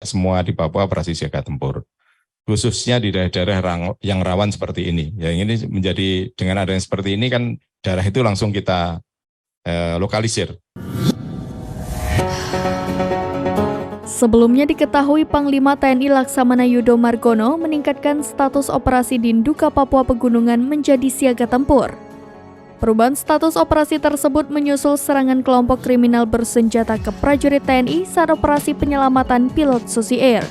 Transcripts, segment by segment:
semua di Papua operasi siaga tempur, khususnya di daerah-daerah yang rawan seperti ini. Ya, ini menjadi dengan adanya seperti ini kan daerah itu langsung kita lokalisir. Sebelumnya diketahui Panglima TNI Laksamana Yudo Margono meningkatkan status operasi Dinduka Papua Pegunungan menjadi siaga tempur. Perubahan status operasi tersebut menyusul serangan kelompok kriminal bersenjata ke prajurit TNI saat operasi penyelamatan pilot Susi Air.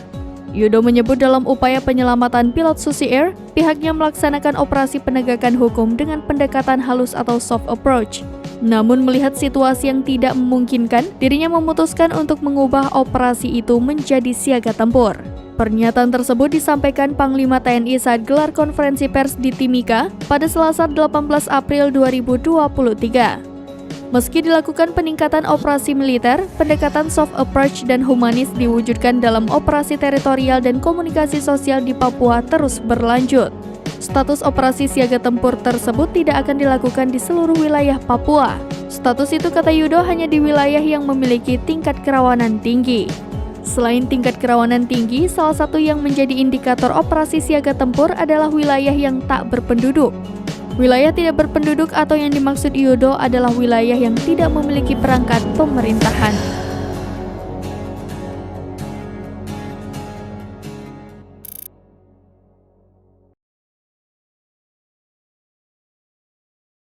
Yudo menyebut dalam upaya penyelamatan pilot Susi Air, pihaknya melaksanakan operasi penegakan hukum dengan pendekatan halus atau soft approach. Namun melihat situasi yang tidak memungkinkan, dirinya memutuskan untuk mengubah operasi itu menjadi siaga tempur. Pernyataan tersebut disampaikan Panglima TNI saat gelar konferensi pers di Timika pada Selasa 18 April 2023. Meski dilakukan peningkatan operasi militer, pendekatan soft approach dan humanis diwujudkan dalam operasi teritorial dan komunikasi sosial di Papua terus berlanjut. Status operasi siaga tempur tersebut tidak akan dilakukan di seluruh wilayah Papua. Status itu, kata Yudo, hanya di wilayah yang memiliki tingkat kerawanan tinggi. Selain tingkat kerawanan tinggi, salah satu yang menjadi indikator operasi siaga tempur adalah wilayah yang tak berpenduduk. Wilayah tidak berpenduduk atau yang dimaksud Yudo adalah wilayah yang tidak memiliki perangkat pemerintahan.